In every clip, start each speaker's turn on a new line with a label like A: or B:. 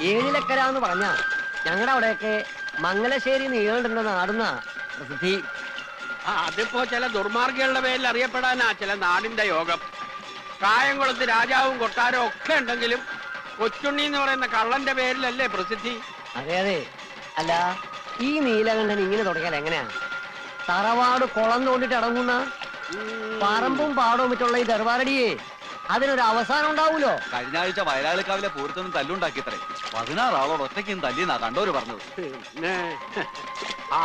A: ഏഴിലക്കര എന്ന് പറഞ്ഞ ഞങ്ങളുടെ അവിടെയൊക്കെ മംഗലശ്ശേരി നീളുണ്ടെന്ന നാടുന്ന പ്രസിദ്ധി.
B: അതിപ്പോ ചില ദുർമാർഗികളുടെ പേരിൽ അറിയപ്പെടാനാ ചില നാടിന്റെ യോഗം. കായംകുളത്ത് രാജാവും കൊട്ടാരവും ഒക്കെ ഉണ്ടെങ്കിലും കൊച്ചുണ്ണി എന്ന് പറയുന്ന കള്ളന്റെ പേരിലല്ലേ പ്രസിദ്ധി.
A: അതെ അതെ. അല്ല, ഈ നീലകണ്ഠൻ ഇങ്ങനെ തുടങ്ങിയാൽ എങ്ങനെയാ? തറവാട് കുളം തോണ്ടിട്ട് ഇറങ്ങുന്ന പറമ്പും പാടവും വെച്ചുള്ള ഈ ദർബാരടിയെ അതിനൊരു അവസാനം ഉണ്ടാവൂലോ?
C: കഴിഞ്ഞ ആഴ്ച വയലാളിക്കാവിലെ പൂരത്തൊന്നും തല്ലുണ്ടാക്കിയത്രേ. 16 ആളോട് ഒറ്റയ്ക്കും തല്ലിന്നാ കണ്ടോര് പറഞ്ഞത്.
B: പിന്നെ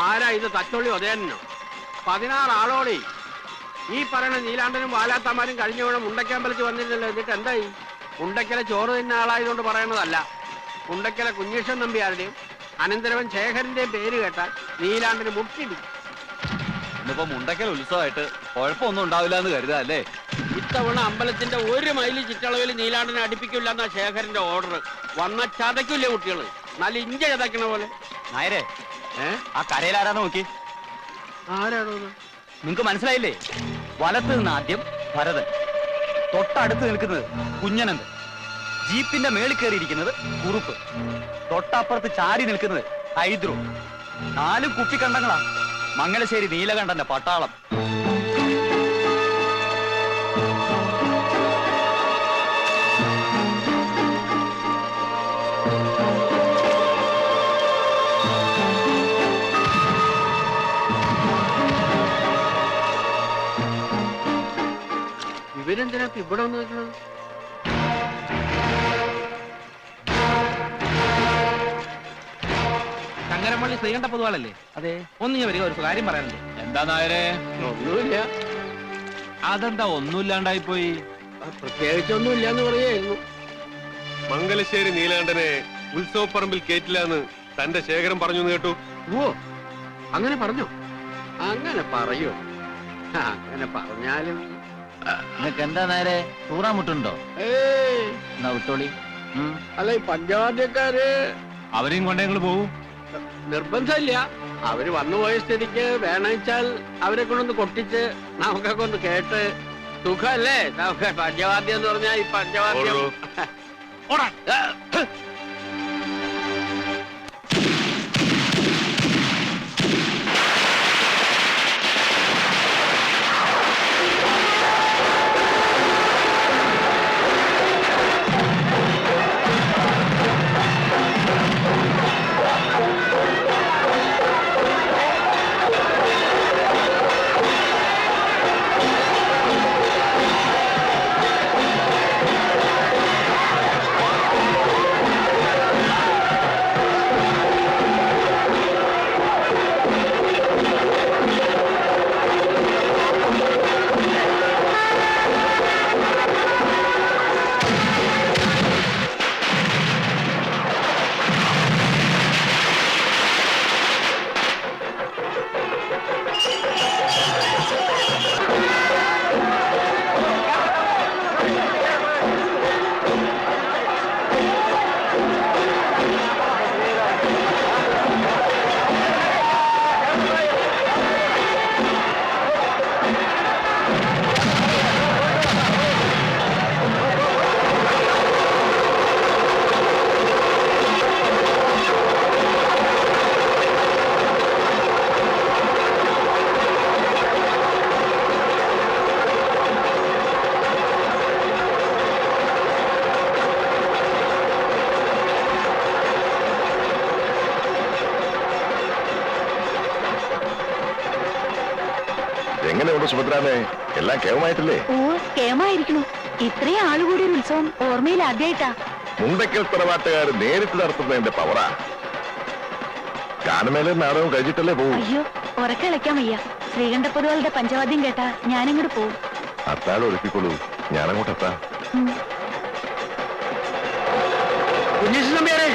B: ആരാ ഇത് തച്ചുള്ളി ഉദയനോ? 16 ആളോടെ ഈ പറയുന്ന നീലാണ്ടനും വാലാത്തമാരും കഴിഞ്ഞ വേണം മുണ്ടക്കമ്പലത്തിൽ വന്നിരുന്നല്ലോ. എന്നിട്ട് എന്തായി? മുണ്ടക്കലെ ചോറ് തിന്ന ആളായതുകൊണ്ട് പറയണതല്ല. മുണ്ടക്കലെ കുഞ്ഞീഷൻ നമ്പ്യാരുടെയും അനന്തരവൻ ശേഖരന്റെയും പേര് കേട്ടാൽ നീലാണ്ടന് മുട്ടിടിക്കും.
C: ഇന്നിപ്പോ മുണ്ടക്കൽ ഉത്സവമായിട്ട് കുഴപ്പമൊന്നും ഉണ്ടാവില്ല എന്ന് കരുതാ അല്ലേ?
B: ഇത്തവണ അമ്പലത്തിന്റെ 1 മൈല് ചുറ്റളവിൽ നീലാണ്ടനെ അടുപ്പിക്കില്ല എന്നാ ശേഖരന്റെ ഓർഡർ. വന്ന ചതയ്ക്കില്ലേ കുട്ടികള്, നല്ല ഇഞ്ച ചതയ്ക്കണ പോലെ.
C: നായരെ, ആ കരയിലാരാന്ന് നോക്കി.
B: ആരാണോ?
C: നിങ്ങക്ക് മനസ്സിലായില്ലേ? വലത്ത് നിന്ന് ആദ്യം ഭരതൻ, തൊട്ടടുത്ത് നിൽക്കുന്നത് കുഞ്ഞനന്ദൻ, ജീപ്പിന്റെ മേളിൽ കയറിയിരിക്കുന്നത് കുറുപ്പ്, തൊട്ടപ്പുറത്ത് ചാടി നിൽക്കുന്നത് ഹൈദ്രു. 4 കുപ്പിക്കണ്ടങ്ങളാ മംഗലശ്ശേരി നീലകണ്ഠന്റെ പട്ടാളം.
B: ഇവരെന്തിനാ ഇവിടെ വന്ന് നോക്കണം?
D: ശങ്കരമള്ളി ശ്രീകണ്ഠ പൊതുവാളല്ലേ?
C: അതെ.
D: ഒന്ന് ഞാൻ വരിക, ഒരു കാര്യം പറയാനുണ്ട്.
C: എന്താ നായരെ?
B: ഒന്നുമില്ല.
D: അതെന്താ ഒന്നുമില്ലാണ്ടായി പോയി?
B: പ്രത്യേകിച്ചൊന്നുമില്ല എന്ന് പറയായിരുന്നു.
E: മംഗലശ്ശേരി നീലകണ്ഠനെ ഉത്സവപ്പറമ്പിൽ കേറ്റില്ലാന്ന് തന്റെ ശേഖരം പറഞ്ഞു കേട്ടു.
B: ഓ, അങ്ങനെ പറഞ്ഞോ? അങ്ങനെ പറയോ? അങ്ങനെ പറഞ്ഞാലും
C: നിനക്ക് എന്താ നേരെ തൂറാമുട്ടുണ്ടോ? എന്നാ വിട്ടോളി.
B: അല്ല, ഈ പഞ്ചവാദ്യക്കാര്
D: അവരെയും കൊണ്ടേ നിങ്ങൾ പോവും?
B: നിർബന്ധമില്ല. അവര് വന്നുപോയ സ്ഥിതിക്ക് വേണമെച്ചാൽ അവരെ കൊണ്ടൊന്ന് കൊട്ടിച്ച് നമുക്കൊക്കെ ഒന്ന് കേട്ട് സുഖല്ലേ? നമുക്ക് പഞ്ചവാദ്യം എന്ന് പറഞ്ഞാൽ ഈ പഞ്ചവാദ്യം
F: എങ്ങനെയുണ്ട് സുഭദ്രാമേ? എല്ലാം കേമമായിട്ടില്ലേ?
G: ഓ, കേമായിരിക്കണു. ഇത്രയും ആളുകൂടി ഒരു ഉത്സവം ഓർമ്മയിൽ ആദ്യമായിട്ടാ.
F: മുണ്ടക്കൽ തറവാട്ടുകാർ നേരിട്ട് നടത്തുന്നതിന്റെ പവറാ. ഗാനമേള നാടകം കഴിച്ചിട്ടല്ലേ പോവും?
G: അയ്യോ, ഉറക്കളിക്കാൻ വയ്യ. ശ്രീകണ്ഠ പൊതുവാളുടെ പഞ്ചവാദ്യം കേട്ടാ ഞാനിങ്ങോട്ട് പോവും.
F: അത്താഴം ഒരുക്കിക്കൊള്ളൂ, ഞാനങ്ങോട്ട് എത്താം.
B: കുഞ്ഞീഷൻ നമ്പ്യാരെ,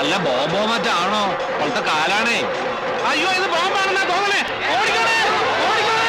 D: വല്ല ബോംബോ മറ്റാണോ? പോലത്തെ കാലാണേ. അയ്യോ, ഇത് ബോംബാണെന്നാ തോന്നണേ. ഓടിക്കോളേ, ഓടിക്കോളേ.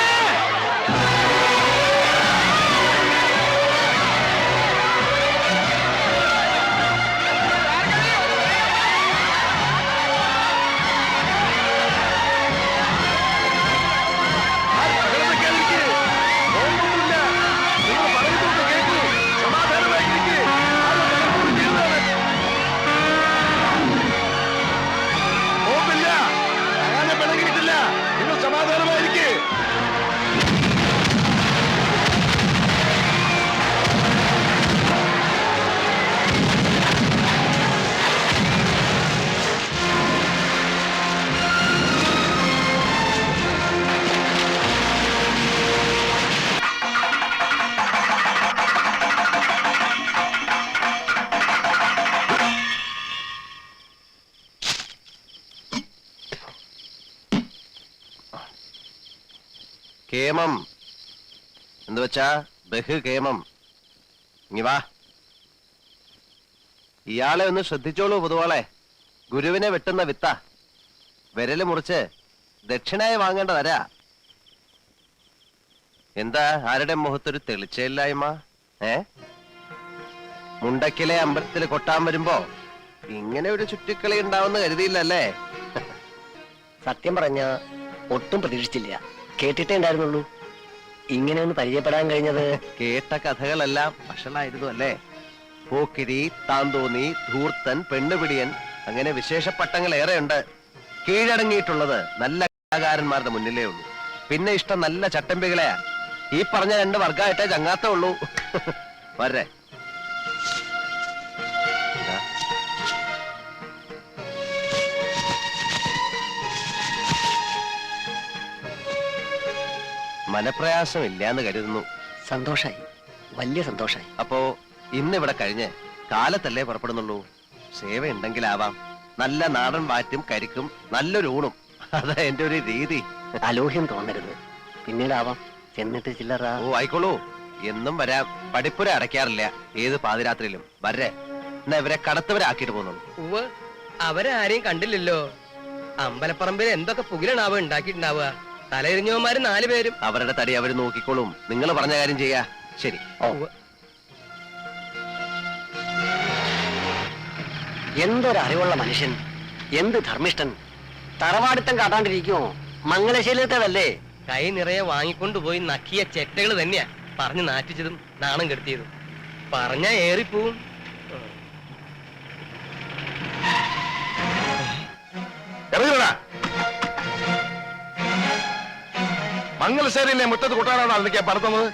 H: കേമം എന്ന് വെച്ചാ ബഹുകേമം. ഇങ്ങി വാ. ഇയാളെ ഒന്ന് ശ്രദ്ധിച്ചോളൂ പൊതുവാളെ. ഗുരുവിനെ വെട്ടുന്ന വിത്ത. വിരല് മുറിച്ച് ദക്ഷിണായി വാങ്ങേണ്ട തരാ. എന്താ ആരുടെ മുഖത്തൊരു തെളിച്ചയില്ലായ്മ? മുണ്ടക്കിലെ അമ്പലത്തിൽ കൊട്ടാൻ വരുമ്പോ ഇങ്ങനെ ഒരു ചുറ്റിക്കളി ഉണ്ടാവുന്ന കരുതിയില്ലല്ലേ?
A: സത്യം പറഞ്ഞ ഒട്ടും പ്രതീക്ഷിച്ചില്ല. കേട്ടിട്ടേ ഉണ്ടായിരുന്നുള്ളൂ. ഇങ്ങനെ ഒന്ന് പരിചയപ്പെടാൻ കഴിഞ്ഞത്.
H: കേട്ട കഥകളെല്ലാം വഷളായിരുന്നു അല്ലേ? പോക്കിരി, താന്തോന്നി, ധൂർത്തൻ, പെണ്ണുപിടിയൻ, അങ്ങനെ വിശേഷ പട്ടങ്ങൾ ഏറെയുണ്ട്. കീഴടങ്ങിയിട്ടുള്ളത് നല്ല കലാകാരന്മാരുടെ മുന്നിലേ ഉള്ളൂ. പിന്നെ ഇഷ്ടം നല്ല ചട്ടമ്പികളെയാ. ഈ പറഞ്ഞ 2 വർഗമായിട്ടേ ചങ്ങാത്തേ ഉള്ളൂ. വരെ മനപ്രയാസം ഇല്ലാന്ന് കരുതുന്നു.
A: സന്തോഷായി, വലിയ സന്തോഷായി.
H: അപ്പോ ഇന്നിവിടെ കഴിഞ്ഞ് കാലത്തല്ലേ പുറപ്പെടുന്നുള്ളൂ. സേവ ഉണ്ടെങ്കിലാവാം. നല്ല നാടൻ വാറ്റും കരിക്കും നല്ലൊരു ഊണും. അതാ എന്റെ ഒരു രീതി.
A: അലോഹ്യം തോന്നരുത്. പിന്നീടാവാം. ചെന്നിട്ട് ചില്ലറ.
H: ഓ ആയിക്കോളൂ, എന്നും വരാം. പഠിപ്പുര അടയ്ക്കാറില്ല ഏത് പാതിരാത്രിയിലും. വരെ എന്നാ ഇവരെ കടത്തവരാക്കിയിട്ട് പോകുന്നുള്ളൂ.
I: അവരെ ആരെയും കണ്ടില്ലല്ലോ. അമ്പലപ്പറമ്പിൽ എന്തൊക്കെ പുകിലാണാവ ഉണ്ടാക്കിയിട്ടുണ്ടാവുക. തലയിരിഞ്ഞവന്മാര് 4 പേരും.
H: അവരുടെ തടി അവര് നോക്കിക്കോളും. നിങ്ങൾ പറഞ്ഞ കാര്യം ചെയ്യാ. ശരി.
A: എന്തൊരു അറിവുള്ള മനുഷ്യൻ, എന്ത് ധർമ്മിഷ്ഠൻ. തറവാടിത്തം കാട്ടാണ്ടിരിക്കുമോ? മംഗലശീലത്തേതല്ലേ?
I: കൈ നിറയെ വാങ്ങിക്കൊണ്ടുപോയി നക്കിയ ചെറ്റകൾ തന്നെയാ പറഞ്ഞു നാറ്റിച്ചതും നാണം കെടുത്തിയതും. പറഞ്ഞാ ഏറിപ്പോവും.
F: മംഗലശ്ശേരിയിലെ മുറ്റത്ത് കൊട്ടാനാണ് അതിലേക്ക് പറത്തുന്നത്.